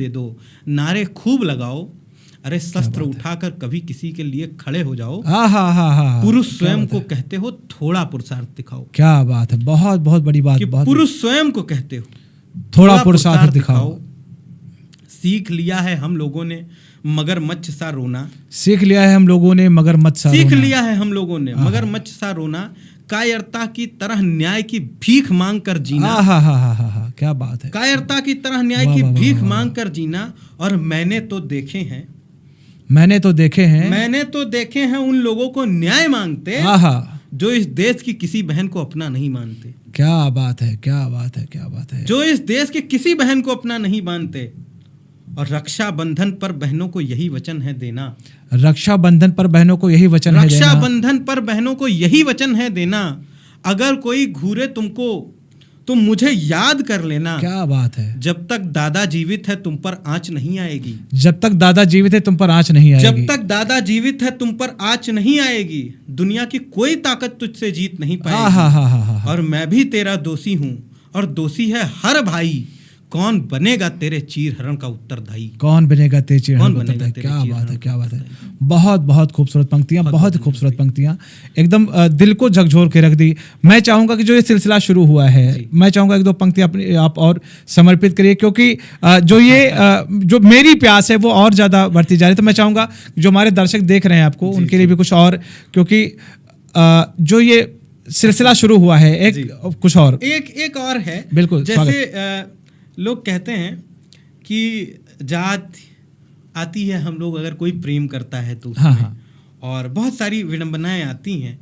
दो नारे खूब लगाओ। अरे शस्त्र उठाकर कभी किसी के लिए खड़े हो जाओ। पुरुष स्वयं को कहते हो थोड़ा पुरुषार्थ दिखाओ। क्या बात है। बहुत बहुत बड़ी बात। पुरुष स्वयं को कहते हो थोड़ा पुरुषार्थ दिखाओ। सीख लिया है हम लोगों ने मगरमच्छ सा रोना। सीख लिया है हम लोगों ने मगरमच्छ सा रोना। सीख लिया है हम लोगों ने मगरमच्छ सा रोना। कायरता की तरह न्याय की भीख मांग कर जीना। क्या बात है। कायरता की तरह न्याय की भीख मांग कर जीना। और मैंने तो देखे हैं उन लोगों को न्याय मांगते जो इस देश की किसी बहन को अपना नहीं मानते। क्या बात है। क्या बात है। क्या बात है। जो इस देश की किसी बहन को अपना नहीं मानते। और रक्षा बंधन पर बहनों को यही वचन है देना। रक्षा बंधन पर बहनों को यही वचन है देना। रक्षा बंधन पर बहनों को यही वचन है देना। अगर कोई घूरे तुमको तुम मुझे याद कर लेना। क्या बात है। जब तक दादा जीवित है तुम पर आंच नहीं आएगी। जब तक दादा जीवित है तुम पर आंच नहीं आएगी। जब तक दादा जीवित है तुम पर आंच नहीं आएगी। दुनिया की कोई ताकत तुझसे जीत नहीं पाएगी। और मैं भी तेरा दोषी हूँ और दोषी है हर भाई। कौन बनेगा तेरे चीर हरण का उत्तरदायी। कौन बनेगा तेरे चीर हरण का उत्तरदायी। क्या बात है। क्या बात है। बहुत बहुत खूबसूरत पंक्तियां, बहुत खूबसूरत पंक्तियां, एकदम दिल को झकझोर के रख दी। मैं चाहूंगा कि जो ये सिलसिला शुरू हुआ है, मैं चाहूंगा एक दो पंक्तियां अपनी आप और समर्पित करिए, क्योंकि जो मेरी प्यास है वो और ज्यादा बढ़ती जा रही है। तो मैं चाहूंगा जो हमारे दर्शक देख रहे हैं आपको, उनके लिए भी कुछ और, क्योंकि जो ये सिलसिला शुरू हुआ है कुछ और एक और है। बिल्कुल। जैसे लोग कहते हैं कि जात आती है, हम लोग अगर कोई प्रेम करता है तो उसमें और बहुत सारी विडंबनाएं आती हैं।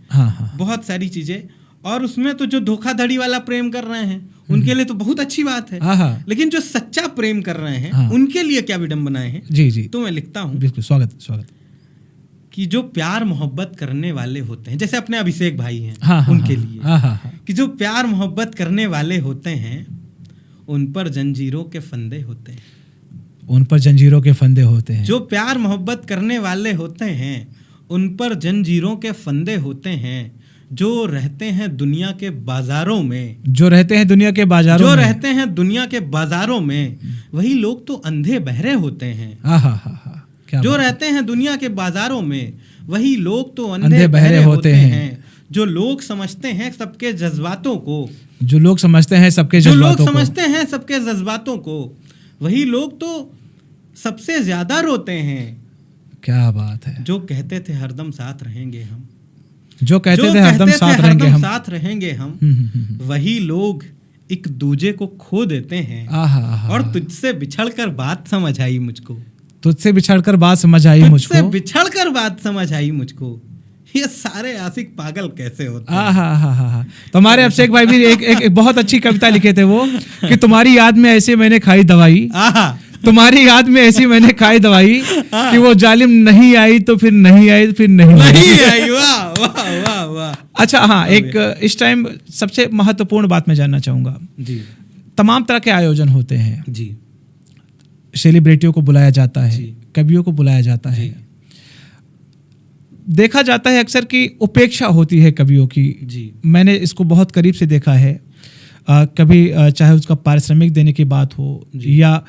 बहुत सारी चीजें। और उसमें तो जो धोखाधड़ी वाला प्रेम कर रहे हैं उनके लिए तो बहुत अच्छी बात है। लेकिन जो सच्चा प्रेम कर रहे हैं उनके लिए क्या विडंबनाएं हैं। जी जी। तो मैं लिखता हूँ। बिल्कुल, स्वागत। कि जो प्यार मोहब्बत करने वाले होते हैं, जैसे अपने अभिषेक भाई हैं, उनके लिए कि जो प्यार मोहब्बत करने वाले होते हैं उन पर जंजीरों के फंदे होते हैं। उन पर जंजीरों के फंदे होते हैं। जो प्यार मोहब्बत करने वाले होते हैं उन पर जंजीरों के फंदे होते हैं। जो रहते हैं दुनिया के बाजारों में। जो रहते हैं दुनिया के बाजारों में वही लोग तो अंधे बहरे होते हैं। जो रहते हैं दुनिया के बाजारों में वही लोग तो अंधे बहरे होते हैं। जो लोग समझते हैं सबके जज्बातों को। वही लोग तो सबसे ज्यादा रोते हैं। क्या बात है। जो कहते थे हरदम साथ रहेंगे हम, जो कहते थे हरदम साथ रहेंगे हम, साथ रहेंगे हम, हम्म। वही लोग एक दूजे को खो देते हैं। आहा, और तुझसे बिछड़कर बात समझ आई मुझको, तुझसे बिछड़कर बात समझ आई मुझको, तुझसे बिछड़कर बात समझ आई मुझको, ये सारे आशिक पागल कैसे होते हैं। आहा। तो हमारे अभिषेक भाई भी एक बहुत अच्छी कविता लिखे थे वो, कि तुम्हारी याद में ऐसे मैंने खाई दवाई, तुम्हारी याद में ऐसी मैंने खाई दवाई, कि वो जालिम नहीं आई तो फिर नहीं आई, फिर नहीं आई। वाह वाह वाह वाह। अच्छा हाँ, एक इस टाइम सबसे महत्वपूर्ण बात मैं जानना चाहूंगा जी। तमाम तरह के आयोजन होते हैं जी, सेलिब्रिटियों को बुलाया जाता है, जी। कवियों को बुलाया जाता है, जी। देखा जाता है अक्सर कि उपेक्षा होती है कवियों की। जी। मैंने इसको बहुत करीब से देखा है। कभी चाहे उसका पारिश्रमिक देने की बात हो, या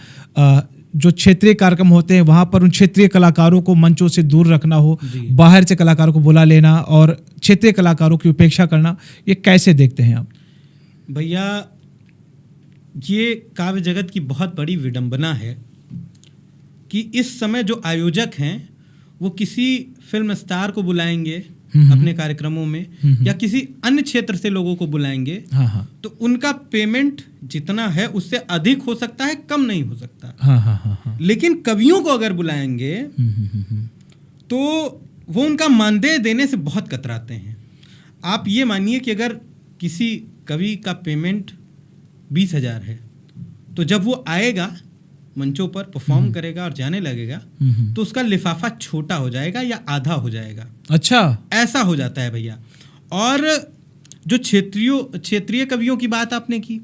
जो क्षेत्रीय कार्यक्रम होते हैं वहाँ पर उन क्षेत्रीय कलाकारों को मंचों से दूर रखना हो, बाहर से कलाकारों को बुला लेना और क्षेत्रीय कलाकारों की उपेक्षा करना, ये कैसे देखते हैं आप? भैया, ये काव्य जगत की बहुत बड़ी विडंबना है कि इस समय जो आयोजक हैं वो किसी फिल्म स्टार को बुलाएंगे अपने कार्यक्रमों में, या किसी अन्य क्षेत्र से लोगों को बुलाएंगे, हाँ। तो उनका पेमेंट जितना है उससे अधिक हो सकता है, कम नहीं हो सकता। हाँ। लेकिन कवियों को अगर बुलाएंगे तो वो उनका मानदेय देने से बहुत कतराते हैं। आप ये मानिए कि अगर किसी कवि का पेमेंट 20,000 है, तो जब वो आएगा मंचों पर परफॉर्म करेगा और जाने लगेगा, तो उसका लिफाफा छोटा हो जाएगा या आधा हो जाएगा। अच्छा, ऐसा हो जाता है भैया। और जो क्षेत्रीय कवियों की बात आपने की,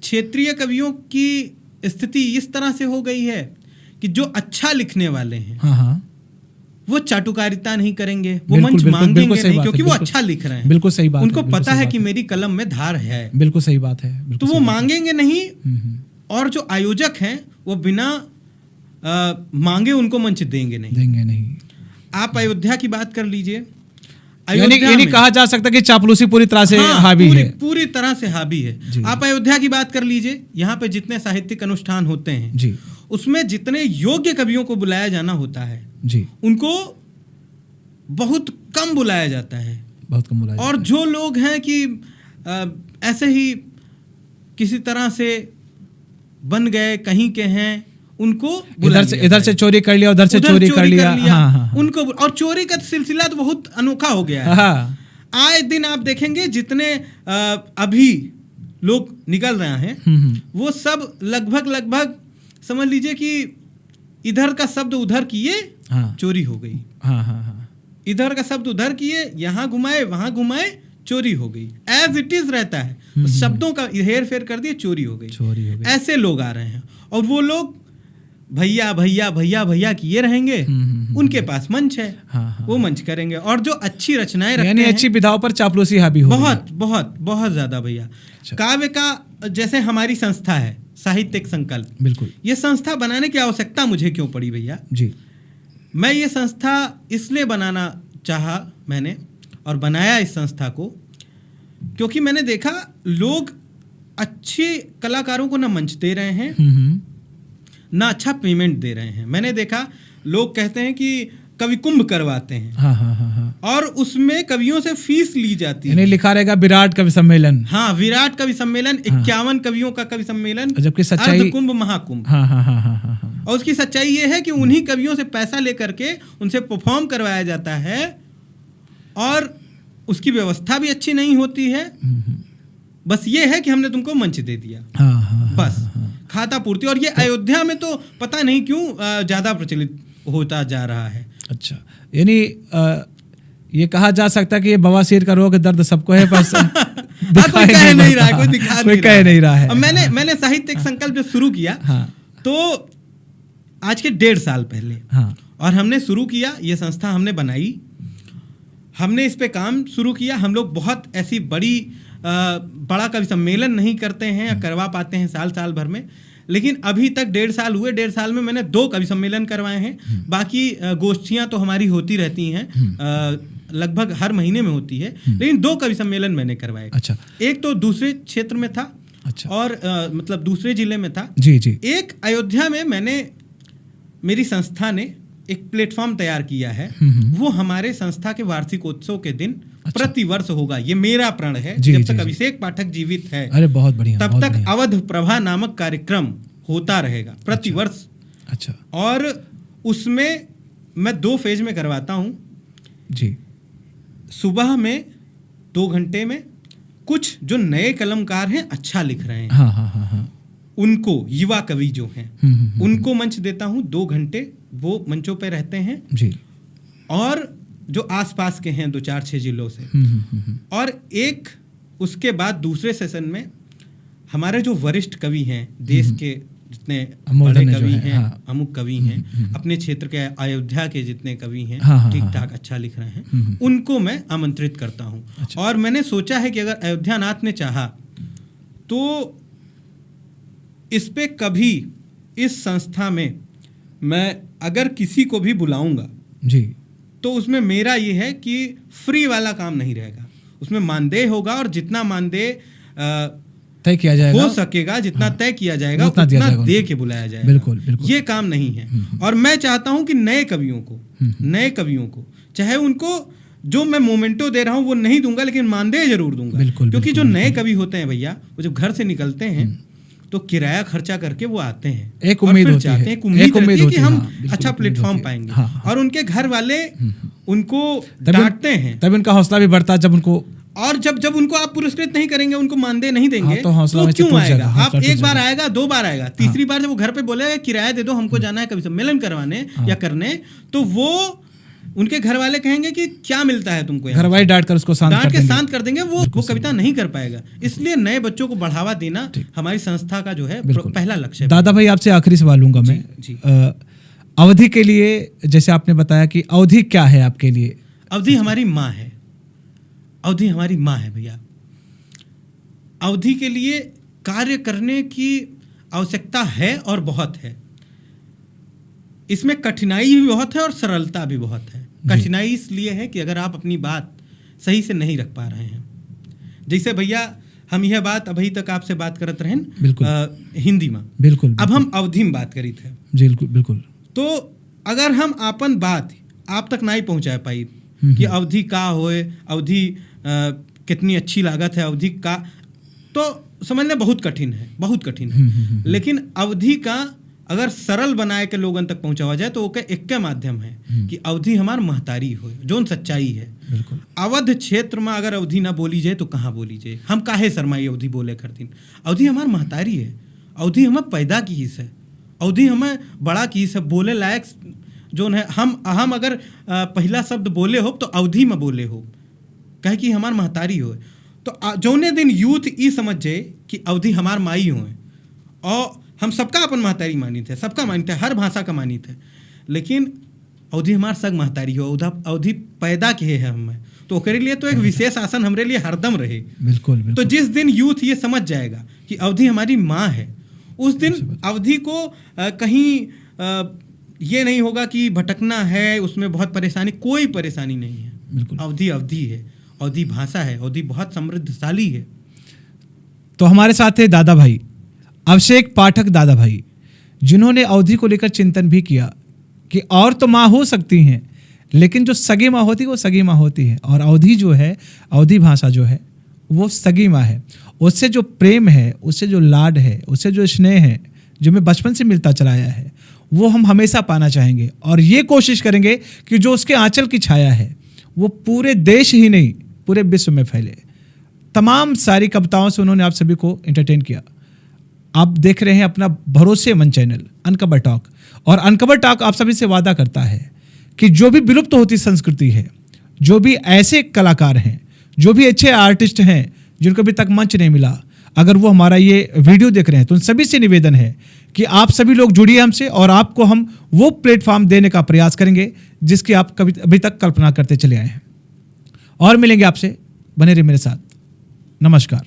क्षेत्रीय कवियों की स्थिति इस तरह से हो गई है कि जो अच्छा लिखने वाले हैं, हाँ, वो चाटुकारिता नहीं करेंगे, वो मंच मांगेंगे नहीं, क्योंकि वो अच्छा लिख रहे हैं। बिल्कुल सही बात, उनको पता है कि मेरी कलम में धार है। बिल्कुल सही बात है। तो वो मांगेंगे नहीं, और जो आयोजक हैं वो बिना मांगे उनको मंच देंगे नहीं। आप अयोध्या की बात कर लीजिए। यानी कहा जा सकता कि चापलूसी पूरी तरह से हावी है, पूरी तरह से हावी है। आप अयोध्या की बात कर लीजिए, यहाँ पे जितने साहित्यिक अनुष्ठान होते हैं जी, उसमें जितने योग्य कवियों को बुलाया जाना होता है जी, उनको बहुत कम बुलाया जाता है, बहुत कम बुलाया। और जो लोग हैं कि ऐसे ही किसी तरह से बन गए, कहीं के हैं, उनको इधर से चोरी कर लिया, उधर से चोरी कर लिया। हाँ। उनको, और चोरी का सिलसिला तो बहुत अनोखा हो गया है। हाँ। आए दिन आप देखेंगे जितने अभी लोग निकल रहे हैं, वो सब लगभग समझ लीजिए कि इधर का शब्द उधर किए, चोरी हो गई। हाँ। इधर का शब्द उधर किए, यहाँ घुमाए वहां घुमाए, चोरी हो गई। एज इट इज रहता है, शब्दों का हेर फेर कर दिए, चोरी हो गई। ऐसे लोग आ रहे हैं, और वो लोग भैया भैया भैया भैया किए रहेंगे। उनके पास मंच है, वो मंच करेंगे, और जो अच्छी रचनाएं रखते हैं, अच्छी विधाओं पर चापलूसी हावी हो बहुत बहुत बहुत ज्यादा भैया। काव्य का जैसे हमारी संस्था है साहित्यिक संकल्प, बिल्कुल, ये संस्था बनाने की आवश्यकता मुझे क्यों पड़ी भैया जी? मैं ये संस्था इसलिए बनाना चाहा मैंने, और बनाया इस संस्था को, क्योंकि मैंने देखा लोग अच्छे कलाकारों को ना मंच दे रहे हैं, ना अच्छा पेमेंट दे रहे हैं। मैंने देखा लोग कहते हैं कि कवि कुंभ करवाते हैं, हाँ। और उसमें कवियों से फीस ली जाती है। लिखा रहेगा विराट कवि सम्मेलन। हाँ, विराट कवि सम्मेलन, 51 कवियों का कवि सम्मेलन, जबकि सच्चाई कुंभ महाकुंभ। हाँ। और उसकी सच्चाई ये है कि उन्हीं कवियों से पैसा लेकर के उनसे परफॉर्म करवाया जाता है, और उसकी व्यवस्था भी अच्छी नहीं होती है। बस ये है कि हमने तुमको मंच दे दिया, बस खाता पूर्ति। और ये अयोध्या में तो पता नहीं क्यों ज्यादा प्रचलित होता जा रहा है। अच्छा, यानी ये कहा जा सकता है कि ये बवासीर का रोग दर्द सबको है, पर कोई कह नहीं रहा है, कोई दिखा नहीं रहा है। मैंने साहित्यिक संकल्प जब शुरू किया, तो आज के 1.5 साल पहले, और हमने शुरू किया, ये संस्था हमने बनाई, हमने इस पे काम शुरू किया। हम लोग बहुत ऐसी बड़ा कवि सम्मेलन नहीं करते हैं या करवा पाते हैं साल भर में, लेकिन अभी तक 1.5 साल हुए। 1.5 साल में मैंने 2 कवि सम्मेलन करवाए हैं। बाकी गोष्ठियां तो हमारी होती रहती हैं, लगभग हर महीने में होती है, लेकिन 2 कवि सम्मेलन मैंने करवाए। अच्छा। एक तो दूसरे क्षेत्र में था, अच्छा, और मतलब दूसरे जिले में था। जी। एक अयोध्या में मेरी संस्था ने एक प्लेटफॉर्म तैयार किया है, वो हमारे संस्था के वार्षिकोत्सव के दिन प्रतिवर्ष होगा। ये मेरा प्रण है। जब तक अभिषेक पाठक जीवित है, अरे बहुत बढ़िया, तब तक अवध प्रभा नामक कार्यक्रम होता रहेगा प्रतिवर्ष। अच्छा। और उसमें मैं 2 फेज में करवाता हूँ जी। सुबह में 2 घंटे में कुछ जो नए कलमकार हैं, अच्छा लिख रहे हैं, हाँ हाँ हाँ हाँ, उनको, युवा कवि जो हैं, उनको मंच देता हूँ 2 घंटे, वो मंचों पे रहते हैं जी। और जो आसपास के हैं 2-4-6 जिलों से। और एक उसके बाद दूसरे सेशन में हमारे जो वरिष्ठ कवि हैं, देश के जितने बड़े कवि हैं, हाँ, अमुक कवि हैं, अपने क्षेत्र के अयोध्या के जितने कवि हैं, हाँ, ठीक ठाक अच्छा लिख रहे हैं, उनको मैं आमंत्रित करता हूँ। अच्छा। और मैंने सोचा है कि अगर अयोध्यानाथ ने चाहा तो इस पे कभी इस संस्था में मैं अगर किसी को भी बुलाऊंगा जी, तो उसमें मेरा ये है कि फ्री वाला काम नहीं रहेगा, उसमें मानदेय होगा, और जितना मानदेय तय किया जाएगा, हो सकेगा, जितना तय किया जाएगा उतना दे के बुलाया जाएगा। बिल्कुल, बिल्कुल। ये काम नहीं है। और मैं चाहता हूं कि नए कवियों को चाहे उनको जो मैं मोमेंटो दे रहा हूं वो नहीं दूंगा, लेकिन मानदेय जरूर दूंगा। क्योंकि जो नए कवि होते हैं भैया, वो जब घर से निकलते हैं तो किराया खर्चा करके वो आते हैं, एक उम्मीद होती है, एक उम्मीद रहती है कि हम अच्छा प्लेटफॉर्म पाएंगे, और उनके घर वाले उनको डांटते हैं, तब उनका हौसला भी बढ़ता है। जब उनको और जब उनको आप पुरस्कृत नहीं करेंगे, उनको मानदेय नहीं देंगे, तो क्यों आएगा? आप एक बार आएगा, 2 बार आएगा, तीसरी बार जब वो घर पे बोलेगा किराया दे दो, हमको जाना है कवि सम्मेलन करवाने या करने, तो वो उनके घर वाले कहेंगे कि क्या मिलता है तुमको, घर वाले डांट कर उसको शांत कर देंगे, वो कविता नहीं कर पाएगा। इसलिए नए बच्चों को बढ़ावा देना हमारी संस्था का जो है पहला लक्ष्य है। दादा भाई, आपसे आखिरी सवाल लूंगा मैं जी। अवधि के लिए, जैसे आपने बताया कि अवधि क्या है आपके लिए? अवधि हमारी माँ है, अवधि हमारी माँ है भैया। अवधि के लिए कार्य करने की आवश्यकता है और बहुत है। इसमें कठिनाई भी बहुत है और सरलता भी बहुत है। कठिनाई इसलिए है कि अगर आप अपनी बात सही से नहीं रख पा रहे हैं, जैसे भैया हम यह बात अभी तक आपसे बात करत रहें हिंदी में, बिल्कुल, अब हम अवधि में बात करी थे, बिल्कुल बिल्कुल। तो अगर हम अपन बात आप तक नहीं पहुंचा पाई कि अवधि का होए, अवधि कितनी अच्छी लागत है अवधि का, तो समझना बहुत कठिन है, बहुत कठिन है। लेकिन अवधि का अगर सरल बनाए के लोगन तक पहुंचावा जाए तो ओके एक के माध्यम है कि अवधि हमार महतारी हो, जोन सच्चाई है। अवध क्षेत्र में अगर अवधि ना बोली जाए तो कहाँ बोली जाए? हम काहे शर्माई अवधि बोले करतीन? अवधि हमार महतारी है, अवधि हमें पैदा की है, अवधि हमें बड़ा की है, बोले लायक जोन है। हम अगर पहला शब्द बोले हो तो अवधि में बोले हो, कहे कि हमार महतारी हो। तो जौने दिन यूथ ई समझ जाए कि अवधि हमार माई हो, और हम सबका अपन महतारी मानी थे, सबका मानी थे, हर भाषा का मानी थे, लेकिन अवधि हमार सग महतारी हो, अवधि पैदा किए है हमें, तो ओकरे लिए तो एक विशेष आसन हमरे लिए हरदम रहे। बिल्कुल, बिल्कुल। तो जिस दिन यूथ ये समझ जाएगा कि अवधि हमारी माँ है, उस दिन अवधि को कहीं ये नहीं होगा कि भटकना है, उसमें बहुत परेशानी, कोई परेशानी नहीं है। अवधि अवधि है, अवधि भाषा है, अवधि बहुत समृद्धशाली है। तो हमारे साथ है दादा भाई अभिषेक पाठक दादा भाई, जिन्होंने अवधि को लेकर चिंतन भी किया कि और तो माँ हो सकती हैं, लेकिन जो सगी माँ होती है वो सगी माँ होती है, और अवधि जो है, अवधि भाषा जो है वो सगी माँ है। उससे जो प्रेम है, उससे जो लाड है, उससे जो स्नेह है, जो हमें बचपन से मिलता चला आया है, वो हम हमेशा पाना चाहेंगे, और ये कोशिश करेंगे कि जो उसके आंचल की छाया है वो पूरे देश ही नहीं पूरे विश्व में फैले। तमाम सारी कविताओं से उन्होंने आप सभी को एंटरटेन किया। आप देख रहे हैं अपना भरोसेमंद चैनल अनकबर टॉक, और अनकबर टॉक आप सभी से वादा करता है कि जो भी विलुप्त होती संस्कृति है, जो भी ऐसे कलाकार हैं, जो भी अच्छे आर्टिस्ट हैं जिनको अभी तक मंच नहीं मिला, अगर वो हमारा ये वीडियो देख रहे हैं तो उन सभी से निवेदन है कि आप सभी लोग जुड़िए हमसे, और आपको हम वो प्लेटफॉर्म देने का प्रयास करेंगे जिसकी आप कभी अभी तक कल्पना करते चले आए हैं। और मिलेंगे आपसे, बने रहिए मेरे साथ। नमस्कार।